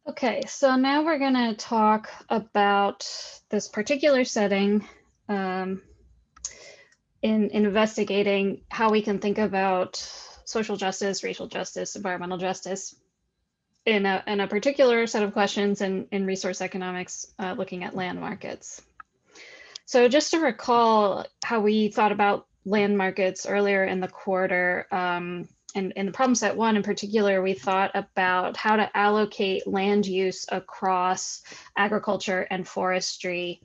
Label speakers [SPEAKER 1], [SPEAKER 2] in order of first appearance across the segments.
[SPEAKER 1] Okay, so now we're going to talk about this particular setting in investigating how we can think about social justice, racial justice, environmental justice in a particular set of questions in resource economics, looking at land markets. So just to recall how we thought about land markets earlier in the quarter, and in the problem set one in particular, we thought about how to allocate land use across agriculture and forestry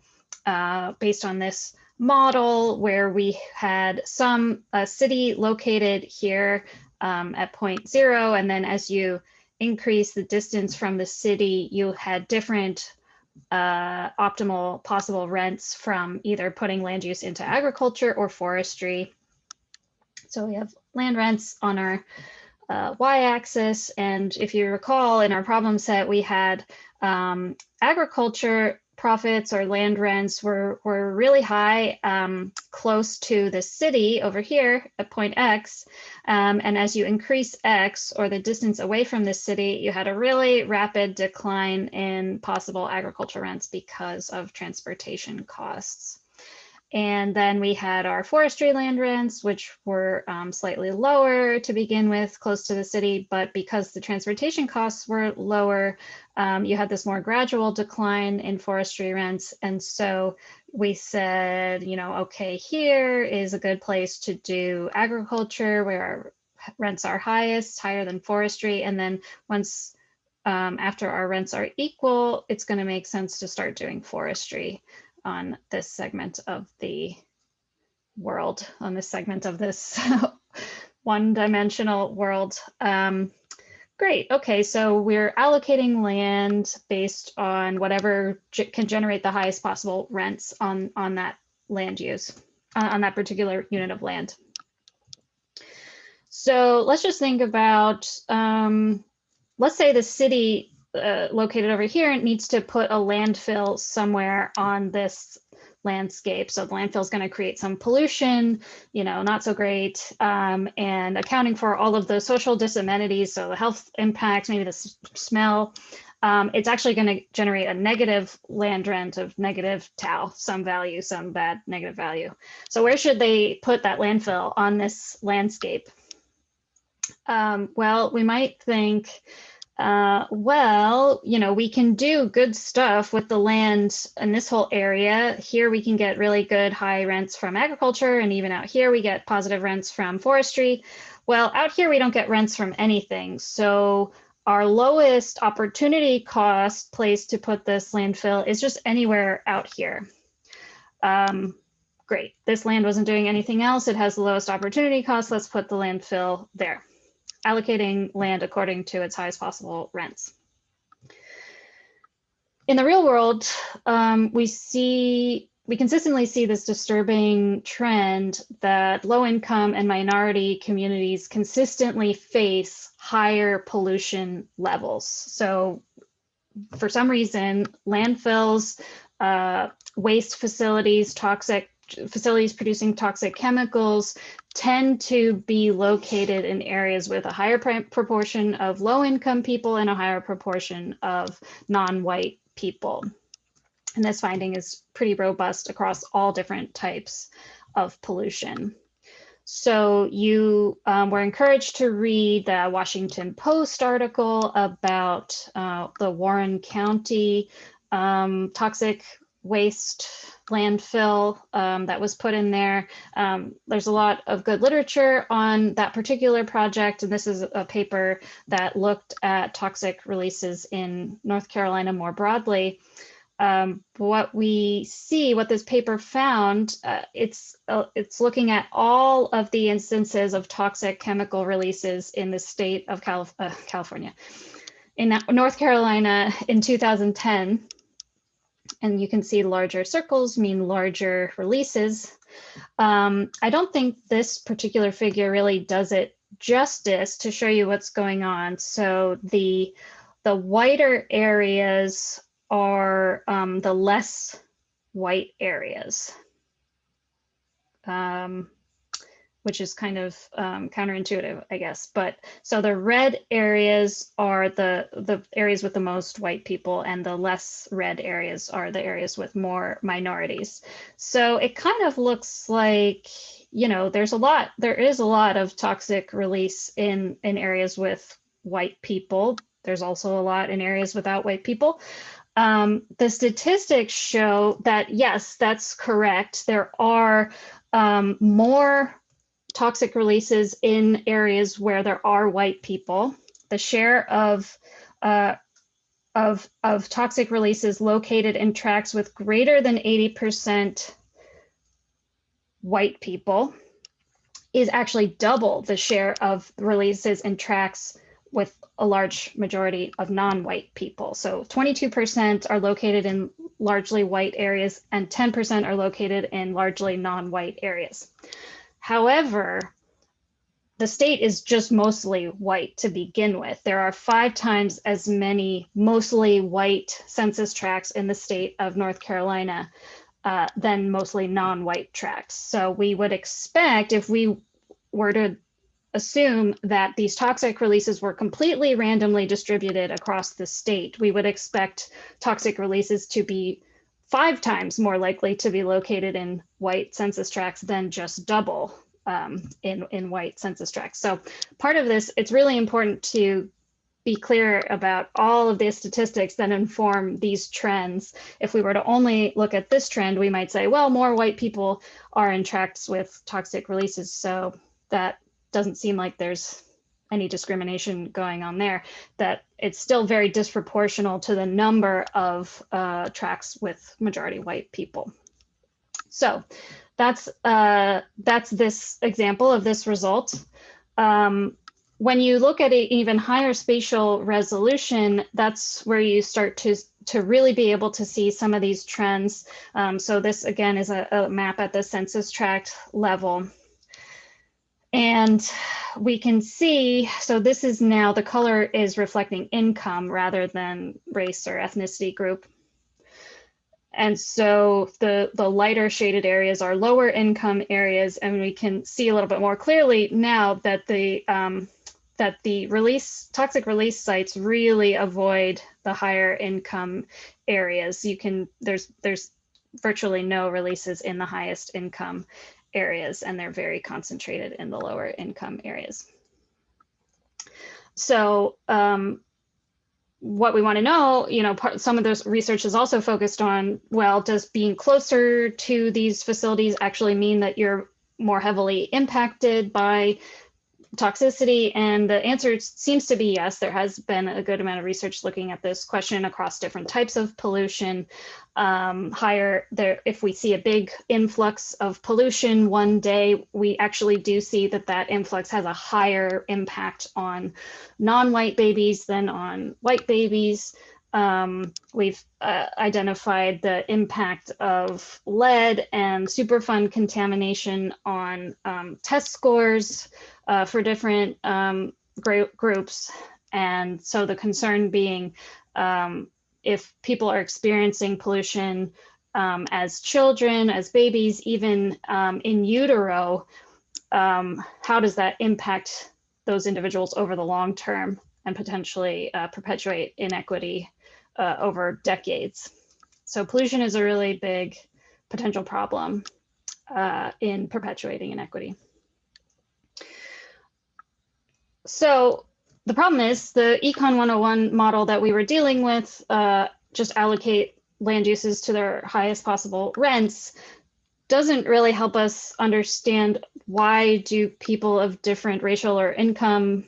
[SPEAKER 1] based on this model where we had a city located here at point 0, and then as you increase the distance from the city, you had different optimal possible rents from either putting land use into agriculture or forestry. So we have land rents on our y-axis, and if you recall in our problem set, we had agriculture profits or land rents were really high, close to the city over here at point X. And as you increase X, or the distance away from the city, you had a really rapid decline in possible agriculture rents because of transportation costs. And then we had our forestry land rents, which were slightly lower to begin with, close to the city, but because the transportation costs were lower, you had this more gradual decline in forestry rents. And so we said, okay, here is a good place to do agriculture where our rents are highest, higher than forestry. And then once after our rents are equal, it's going to make sense to start doing forestry on this segment of the world, on this segment of this one-dimensional world. Great, okay, so we're allocating land based on whatever can generate the highest possible rents on that land use, on that particular unit of land. So let's just think about, let's say the city located over here needs to put a landfill somewhere on this landscape. So the landfill is going to create some pollution, not so great, and accounting for all of the social disamenities, so the health impacts, maybe the smell, it's actually going to generate a negative land rent of negative tau, some value, some bad negative value. So where should they put that landfill on this landscape? Well, we might think, we can do good stuff with the land in this whole area. Here we can get really good high rents from agriculture, and even out here we get positive rents from forestry. Well, out here we don't get rents from anything. So our lowest opportunity cost place to put this landfill is just anywhere out here. Great, this land wasn't doing anything else. It has the lowest opportunity cost. Let's put the landfill there, allocating land according to its highest possible rents. In the real world, we consistently see this disturbing trend that low-income and minority communities consistently face higher pollution levels. So for some reason, landfills, waste facilities, toxic facilities producing toxic chemicals tend to be located in areas with a higher proportion of low-income people and a higher proportion of non-white people. And this finding is pretty robust across all different types of pollution. So you were encouraged to read the Washington Post article about the Warren County toxic waste landfill that was put in there. There's a lot of good literature on that particular project, and this is a paper that looked at toxic releases in North Carolina more broadly. What this paper found, it's looking at all of the instances of toxic chemical releases in the state of California. In North Carolina in 2010, and you can see larger circles mean larger releases. I don't think this particular figure really does it justice to show you what's going on. So the whiter areas are the less white areas. which is kind of counterintuitive, I guess. But so the red areas are the areas with the most white people, and the less red areas are the areas with more minorities. So it kind of looks like, you know, there is a lot of toxic release in areas with white people. There's also a lot in areas without white people. The statistics show that, yes, that's correct. There are more toxic releases in areas where there are white people. The share of toxic releases located in tracts with greater than 80% white people is actually double the share of releases in tracts with a large majority of non-white people. So 22% are located in largely white areas, and 10% are located in largely non-white areas. However, the state is just mostly white to begin with. There are 5 times as many mostly white census tracts in the state of North Carolina than mostly non-white tracts. So we would expect, if we were to assume that these toxic releases were completely randomly distributed across the state, we would expect toxic releases to be 5 times more likely to be located in white census tracts than just double in white census tracts. So part of this, it's really important to be clear about all of the statistics that inform these trends. If we were to only look at this trend, we might say, well, more white people are in tracts with toxic releases, so that doesn't seem like there's any discrimination going on there. That it's still very disproportional to the number of tracts with majority white people. So that's this example of this result. When you look at an even higher spatial resolution, that's where you start to really be able to see some of these trends. So this again is a map at the census tract level. And we can see, so this is now, the color is reflecting income rather than race or ethnicity group. And so the lighter shaded areas are lower income areas, and we can see a little bit more clearly now that the toxic release sites really avoid the higher income areas. There's virtually no releases in the highest income areas, and they're very concentrated in the lower income areas. So what we want to know, some of this research is also focused on, well, does being closer to these facilities actually mean that you're more heavily impacted by toxicity? And the answer seems to be yes. There has been a good amount of research looking at this question across different types of pollution. If we see a big influx of pollution one day, we actually do see that influx has a higher impact on non-white babies than on white babies. We've identified the impact of lead and Superfund contamination on test scores for different groups. And so the concern being, if people are experiencing pollution as children, as babies, even in utero, how does that impact those individuals over the long term and potentially perpetuate inequity over decades? So pollution is a really big potential problem in perpetuating inequity. So the problem is the Econ 101 model that we were dealing with, just allocate land uses to their highest possible rents, doesn't really help us understand why do people of different racial or income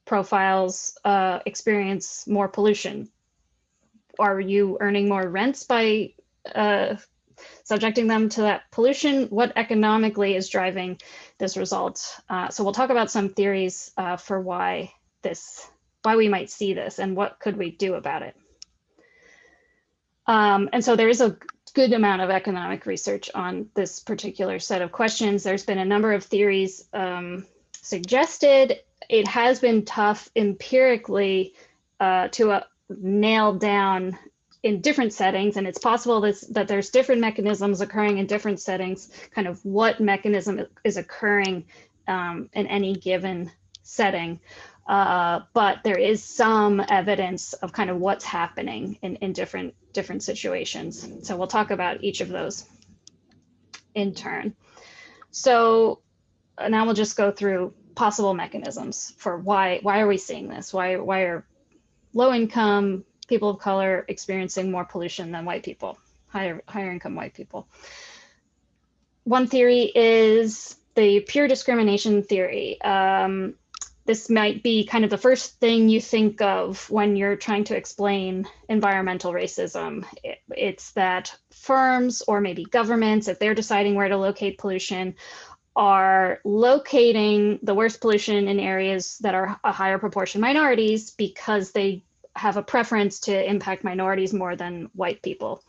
[SPEAKER 1] profiles experience more pollution. Are you earning more rents by subjecting them to that pollution? What economically is driving this result? So we'll talk about some theories for why we might see this and what could we do about it. And so there is a good amount of economic research on this particular set of questions. There's been a number of theories suggested. It has been tough empirically to nail down in different settings, and it's possible that there's different mechanisms occurring in different settings, kind of what mechanism is occurring in any given setting. But there is some evidence of kind of what's happening in different situations. So we'll talk about each of those in turn. So now we'll just go through possible mechanisms for why are we seeing this? Why are low income people of color experiencing more pollution than white people, higher income white people? One theory is the pure discrimination theory. This might be kind of the first thing you think of when you're trying to explain environmental racism. It's that firms or maybe governments, if they're deciding where to locate pollution, are locating the worst pollution in areas that are a higher proportion minorities because they have a preference to impact minorities more than white people.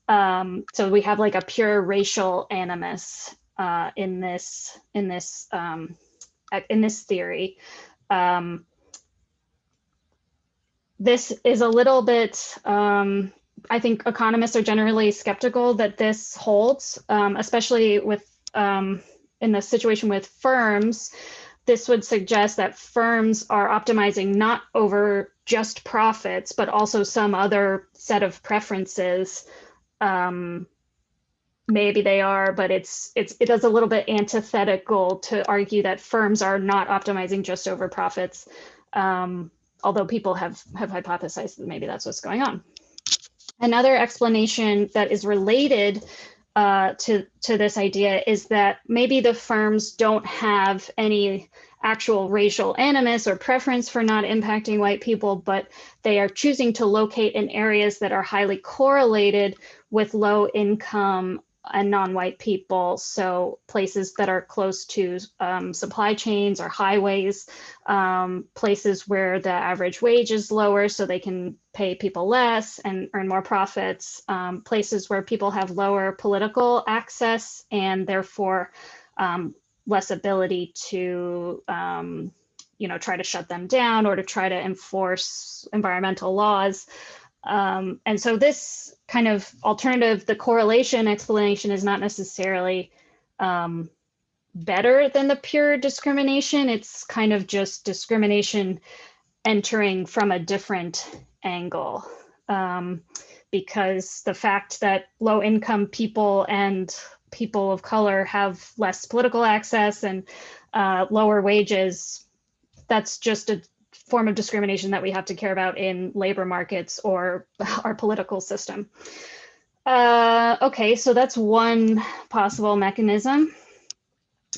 [SPEAKER 1] So we have like a pure racial animus in this theory. This is a little bit, I think economists are generally skeptical that this holds, especially with in the situation with firms. This would suggest that firms are optimizing not over just profits, but also some other set of preferences. Maybe they are, but it is a little bit antithetical to argue that firms are not optimizing just over profits. Although people have hypothesized that maybe that's what's going on. Another explanation that is related to this idea is that maybe the firms don't have any actual racial animus or preference for not impacting white people, but they are choosing to locate in areas that are highly correlated with low income and non-white people. So places that are close to supply chains or highways, places where the average wage is lower so they can pay people less and earn more profits, places where people have lower political access and therefore less ability to try to shut them down or to try to enforce environmental laws. And so this kind of alternative, the correlation explanation, is not necessarily better than the pure discrimination. It's kind of just discrimination entering from a different angle, because the fact that low income people and people of color have less political access and lower wages, that's just a form of discrimination that we have to care about in labor markets or our political system. Okay, so that's one possible mechanism.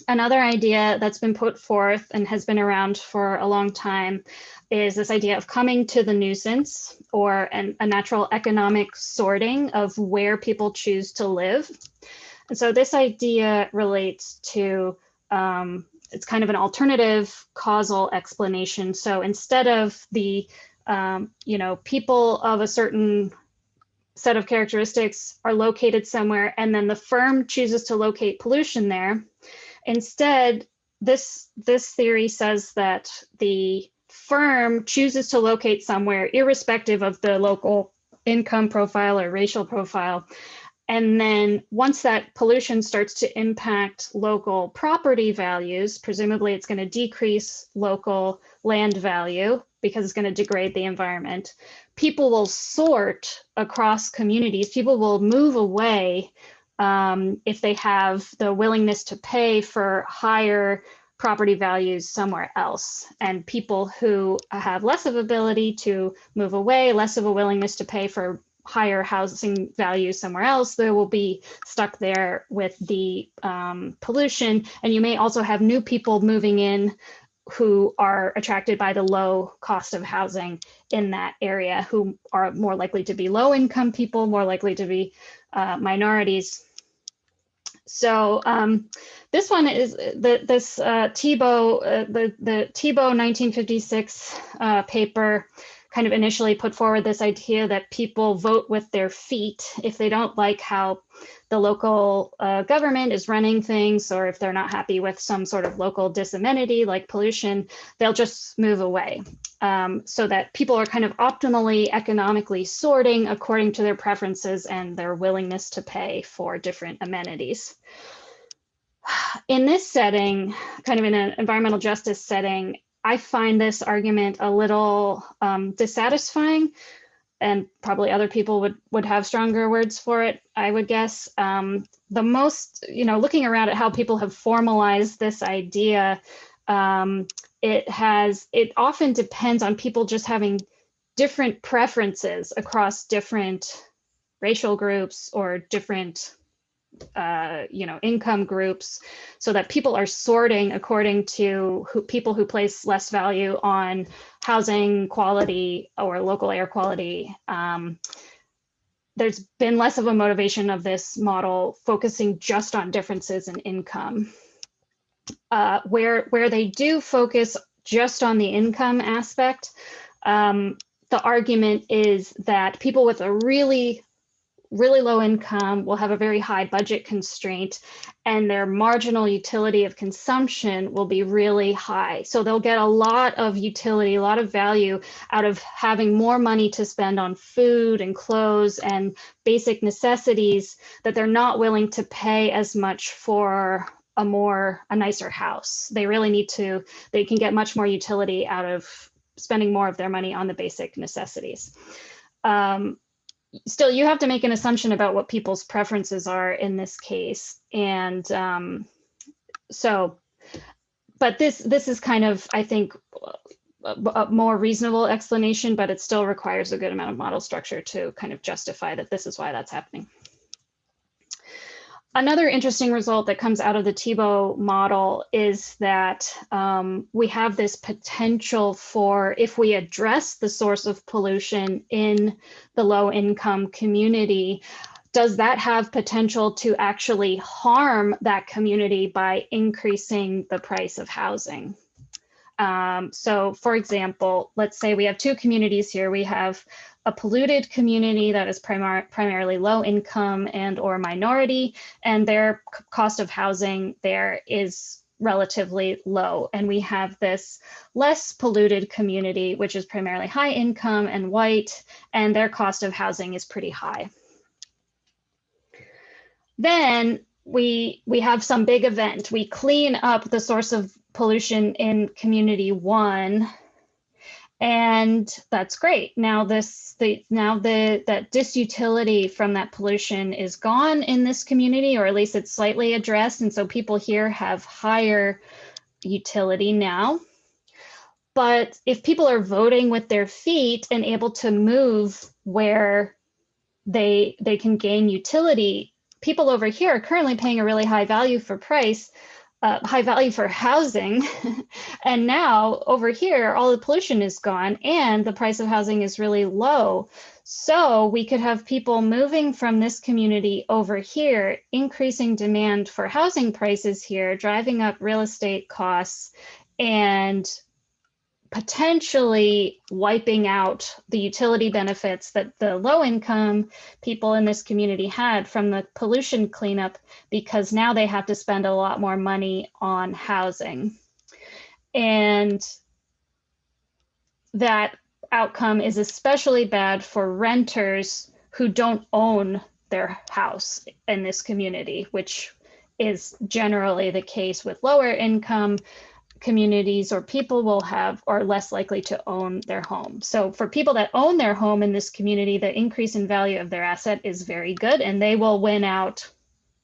[SPEAKER 1] Another idea that's been put forth and has been around for a long time is this idea of coming to the nuisance, or a natural economic sorting of where people choose to live. And so this idea relates to it's kind of an alternative causal explanation. So instead of the, people of a certain set of characteristics are located somewhere and then the firm chooses to locate pollution there, instead, this theory says that the firm chooses to locate somewhere irrespective of the local income profile or racial profile. And then once that pollution starts to impact local property values, presumably it's going to decrease local land value because it's going to degrade the environment. People will sort across communities. People will move away if they have the willingness to pay for higher property values somewhere else. And people who have less of ability to move away, less of a willingness to pay for higher housing values somewhere else, they will be stuck there with the pollution. And you may also have new people moving in who are attracted by the low cost of housing in that area, who are more likely to be low income people, more likely to be minorities. So this one is this Thibault, the Thibault 1956 paper kind of initially put forward this idea that people vote with their feet if they don't like how the local government is running things, or if they're not happy with some sort of local disamenity like pollution, they'll just move away. So that people are kind of optimally economically sorting according to their preferences and their willingness to pay for different amenities. In this setting, kind of in an environmental justice setting, I find this argument a little dissatisfying, and probably other people would have stronger words for it, I would guess. The most, looking around at how people have formalized this idea, it often depends on people just having different preferences across different racial groups or different income groups, so that people are sorting according to people who place less value on housing quality or local air quality. There's been less of a motivation of this model focusing just on differences in income. Where they do focus just on the income aspect, the argument is that people with a really low income will have a very high budget constraint, and their marginal utility of consumption will be really high. So they'll get a lot of utility, a lot of value out of having more money to spend on food and clothes and basic necessities, that they're not willing to pay as much for a nicer house. They really need to, they can get much more utility out of spending more of their money on the basic necessities. Still, you have to make an assumption about what people's preferences are in this case. And but this is kind of, I think, a more reasonable explanation, but it still requires a good amount of model structure to kind of justify that this is why that's happening. Another interesting result that comes out of the Thibault model is that we have this potential for, if we address the source of pollution in the low-income community, does that have potential to actually harm that community by increasing the price of housing? So for example, let's say we have two communities here. We have a polluted community that is primarily low income and or minority, and their cost of housing there is relatively low. And we have this less polluted community, which is primarily high income and white, and their cost of housing is pretty high. Then we have some big event. We clean up the source of pollution in community one, and that's great. Now that disutility from that pollution is gone in this community, or at least it's slightly addressed, and so people here have higher utility now. But if people are voting with their feet and able to move where they can gain utility, people over here are currently paying a really high value for price, high value for housing. And now over here, all the pollution is gone and the price of housing is really low. So we could have people moving from this community over here, increasing demand for housing prices here, driving up real estate costs, and potentially wiping out the utility benefits that the low-income people in this community had from the pollution cleanup, because now they have to spend a lot more money on housing. And that outcome is especially bad for renters who don't own their house in this community, which is generally the case with lower income communities, or people are less likely to own their home. So for people that own their home in this community, the increase in value of their asset is very good, and they will win out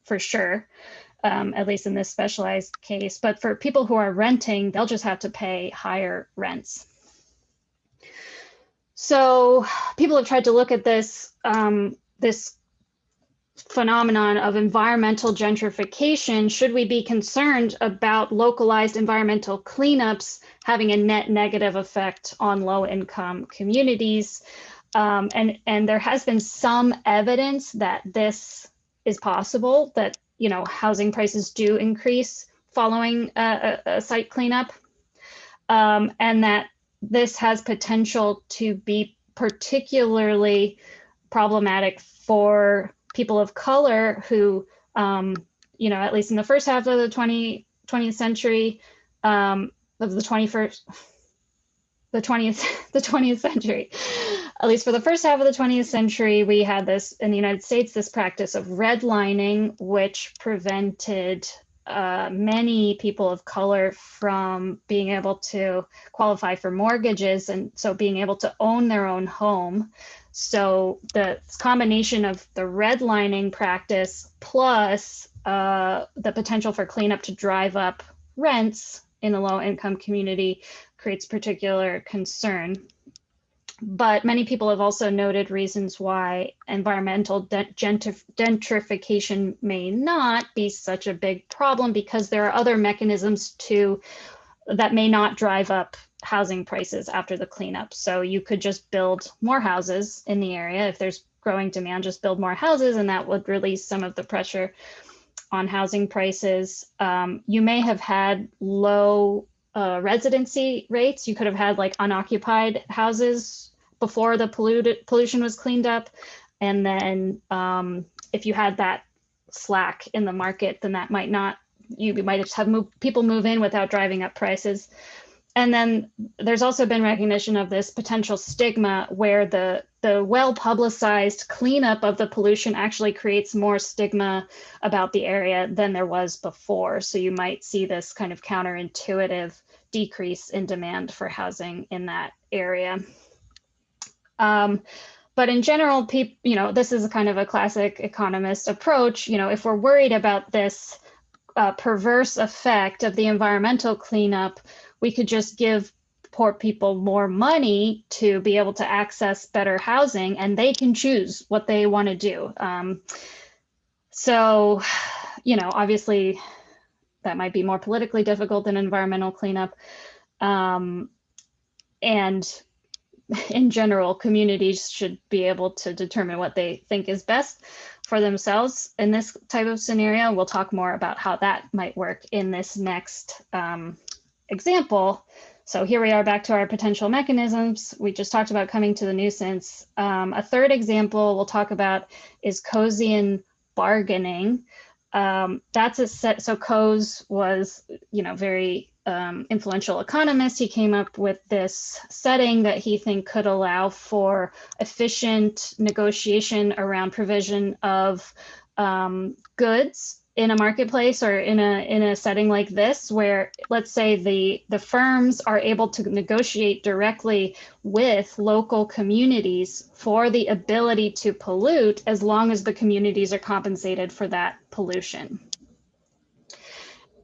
[SPEAKER 1] for sure, at least in this specialized case. But for people who are renting, they'll just have to pay higher rents. So people have tried to look at this, this phenomenon of environmental gentrification. Should we be concerned about localized environmental cleanups having a net negative effect on low-income communities? And there has been some evidence that this is possible, that housing prices do increase following a site cleanup, and that this has potential to be particularly problematic for people of color who, at least in the first half of the 20th century, of the 21st, the 20th century, at least for the first half of the 20th century, we had this in the United States, this practice of redlining, which prevented many people of color from being able to qualify for mortgages, and so being able to own their own home. So the combination of the redlining practice plus the potential for cleanup to drive up rents in a low-income community creates particular concern. But many people have also noted reasons why environmental gentrification may not be such a big problem, because there are other mechanisms that may not drive up housing prices after the cleanup. So you could just build more houses in the area. If there's growing demand, just build more houses, and that would release some of the pressure on housing prices. You may have had low residency rates. You could have had like unoccupied houses before the pollution was cleaned up. And then if you had that slack in the market, then that might not, you might just have people move in without driving up prices. And then there's also been recognition of this potential stigma where the well-publicized cleanup of the pollution actually creates more stigma about the area than there was before. So you might see this kind of counterintuitive decrease in demand for housing in that area. But in general, this is a kind of a classic economist approach. If we're worried about this perverse effect of the environmental cleanup, we could just give poor people more money to be able to access better housing, and they can choose what they want to do. So, obviously that might be more politically difficult than environmental cleanup. And in general, communities should be able to determine what they think is best for themselves in this type of scenario. We'll talk more about how that might work in this next example. So here we are back to our potential mechanisms. We just talked about coming to the nuisance. A third example we'll talk about is Coasean bargaining. That's a set. So Coase was, very influential economist. He came up with this setting that he think could allow for efficient negotiation around provision of goods in a marketplace, or in a setting like this, where let's say the firms are able to negotiate directly with local communities for the ability to pollute, as long as the communities are compensated for that pollution.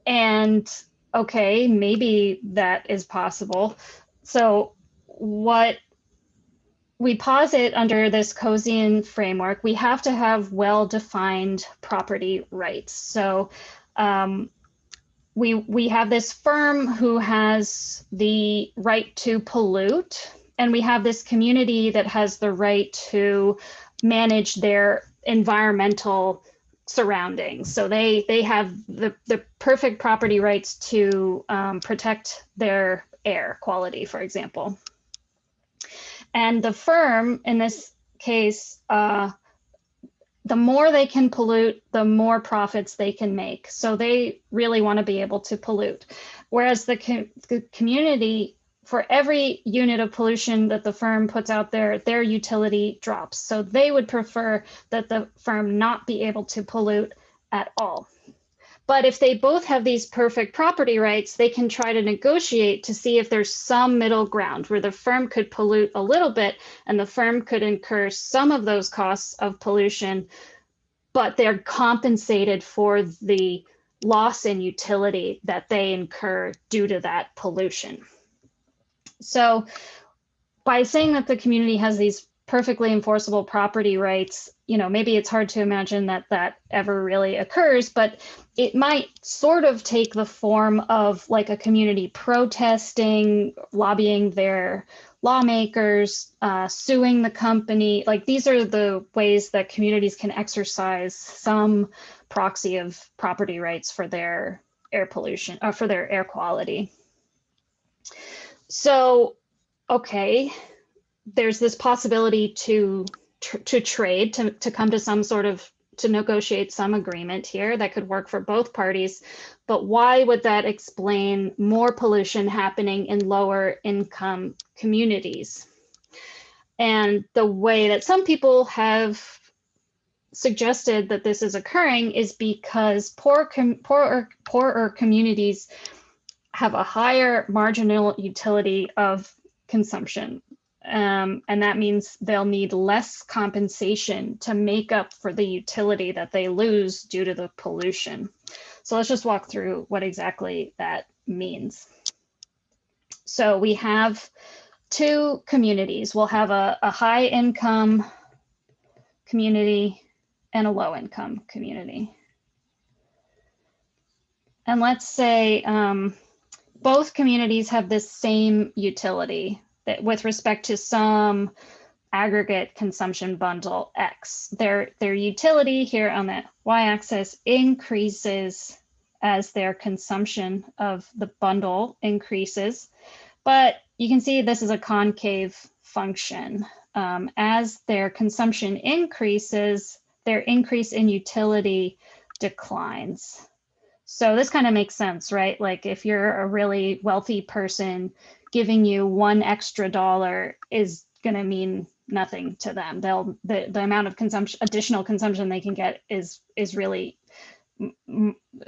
[SPEAKER 1] And okay, maybe that is possible. So what we posit under this Coasean framework, we have to have well-defined property rights. So we have this firm who has the right to pollute, and we have this community that has the right to manage their environmental surroundings. So they have the perfect property rights to protect their air quality, for example. And the firm, in this case, the more they can pollute, the more profits they can make. So they really want to be able to pollute. Whereas the community, for every unit of pollution that the firm puts out there, their utility drops. So they would prefer that the firm not be able to pollute at all. But if they both have these perfect property rights, they can try to negotiate to see if there's some middle ground where the firm could pollute a little bit and the firm could incur some of those costs of pollution, but they're compensated for the loss in utility that they incur due to that pollution. So by saying that the community has these perfectly enforceable property rights, maybe it's hard to imagine that that ever really occurs, but it might sort of take the form of like a community protesting, lobbying their lawmakers, suing the company. Like, these are the ways that communities can exercise some proxy of property rights for their air pollution, or for their air quality. So okay, there's this possibility to trade, to come to some sort of, to negotiate some agreement here that could work for both parties. But why would that explain more pollution happening in lower income communities? And the way that some people have suggested that this is occurring is because poorer communities have a higher marginal utility of consumption. And that means they'll need less compensation to make up for the utility that they lose due to the pollution. So let's just walk through what exactly that means. So we have two communities. We'll have a high income community and a low income community. And let's say both communities have this same utility that with respect to some aggregate consumption bundle X. Their utility here on the y-axis increases as their consumption of the bundle increases. But you can see this is a concave function. As their consumption increases, their increase in utility declines. So this kind of makes sense, right? Like if you're a really wealthy person, giving you $1 extra is going to mean nothing to them. The amount of consumption, additional consumption they can get is really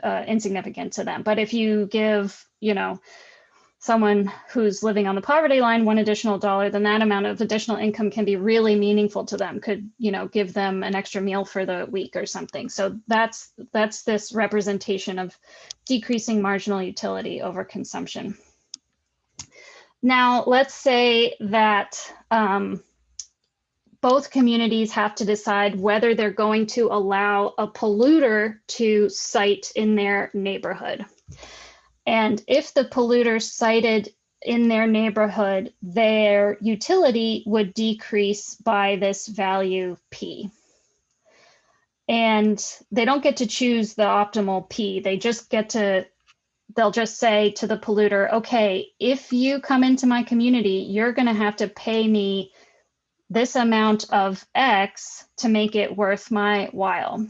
[SPEAKER 1] insignificant to them. But if you give, someone who's living on the poverty line $1 additional, then that amount of additional income can be really meaningful to them, could give them an extra meal for the week or something. So that's this representation of decreasing marginal utility over consumption. Now let's say that both communities have to decide whether they're going to allow a polluter to site in their neighborhood. And if the polluter sited in their neighborhood, their utility would decrease by this value P. And they don't get to choose the optimal P. They just get to, they'll just say to the polluter, okay, if you come into my community, you're going to have to pay me this amount of X to make it worth my while.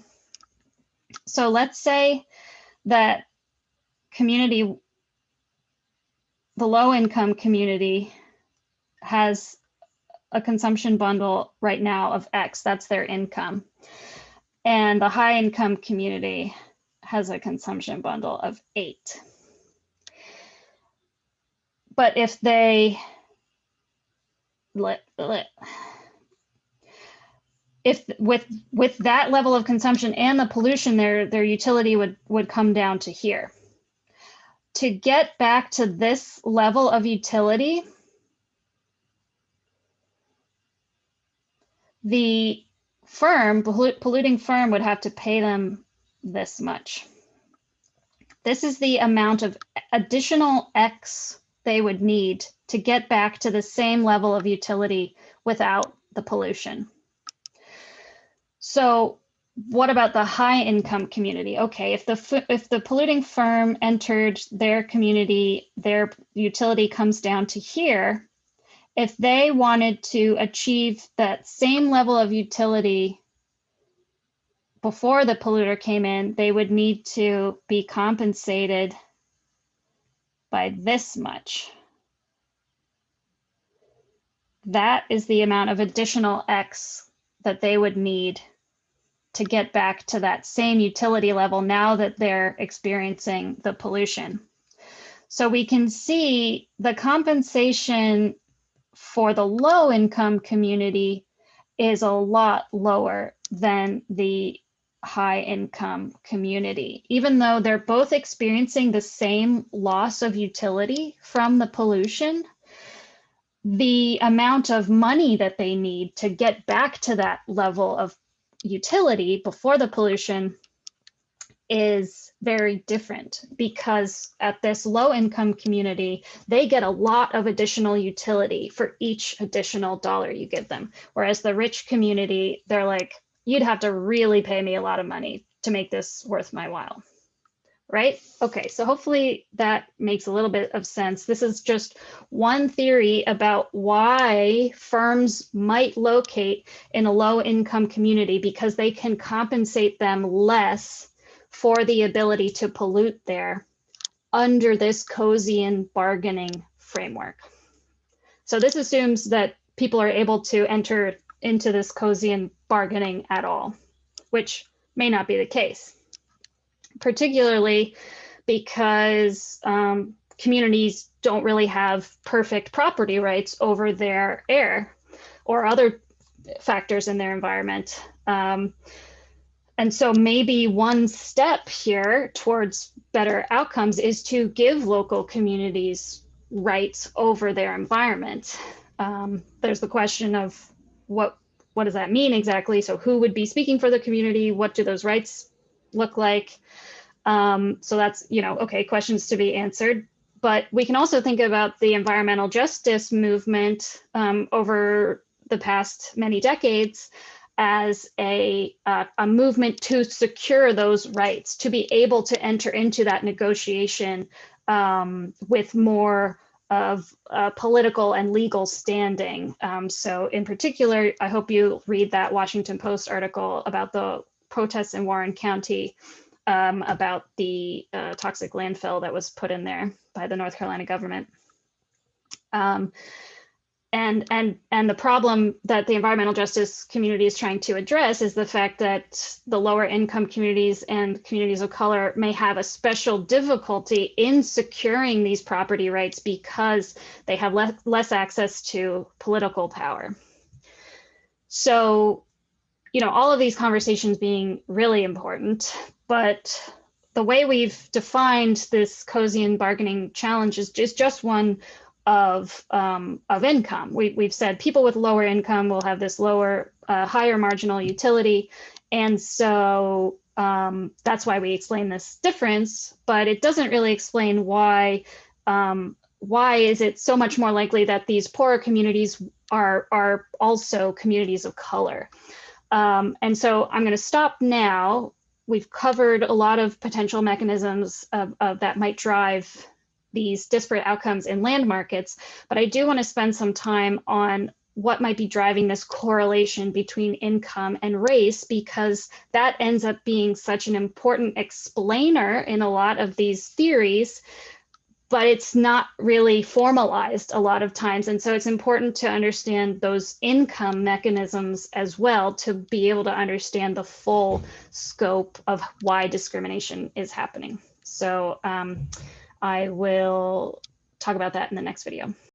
[SPEAKER 1] So let's say that community, the low income community has a consumption bundle right now of X, that's their income. And the high income community has a consumption bundle of 8. But if they, if with that level of consumption and the pollution, their utility would come down to here. To get back to this level of utility, the firm, polluting firm, would have to pay them this much. This is the amount of additional X they would need to get back to the same level of utility without the pollution. So what about the high income community? Okay, if the polluting firm entered their community, their utility comes down to here. If they wanted to achieve that same level of utility before the polluter came in, they would need to be compensated by this much. That is the amount of additional X that they would need to get back to that same utility level now that they're experiencing the pollution. So we can see the compensation for the low income community is a lot lower than the high income community, even though they're both experiencing the same loss of utility from the pollution. The amount of money that they need to get back to that level of utility before the pollution is very different, because at this low income community, they get a lot of additional utility for each additional dollar you give them. Whereas the rich community, they're like, you'd have to really pay me a lot of money to make this worth my while. right? Okay, so hopefully that makes a little bit of sense. This is just one theory about why firms might locate in a low income community, because they can compensate them less for the ability to pollute there under this Coasean bargaining framework. So this assumes that people are able to enter into this Coasean bargaining at all, which may not be the case, particularly because communities don't really have perfect property rights over their air or other factors in their environment. And so maybe one step here towards better outcomes is to give local communities rights over their environment. There's the question of what does that mean exactly? So who would be speaking for the community? What do those rights look like? So that's, okay, questions to be answered. But we can also think about the environmental justice movement over the past many decades as a movement to secure those rights, to be able to enter into that negotiation with more of political and legal standing. So in particular, I hope you read that Washington Post article about the protests in Warren County about the toxic landfill that was put in there by the North Carolina government. And the problem that the environmental justice community is trying to address is the fact that the lower income communities and communities of color may have a special difficulty in securing these property rights because they have less access to political power. So, all of these conversations being really important, but the way we've defined this Coasean bargaining challenge is just one of income. We've said people with lower income will have this higher marginal utility. And so that's why we explain this difference, but it doesn't really explain why is it so much more likely that these poorer communities are also communities of color. And so I'm going to stop now. We've covered a lot of potential mechanisms that might drive these disparate outcomes in land markets, but I do want to spend some time on what might be driving this correlation between income and race, because that ends up being such an important explainer in a lot of these theories, but it's not really formalized a lot of times. And so it's important to understand those income mechanisms as well to be able to understand the full scope of why discrimination is happening. So I will talk about that in the next video.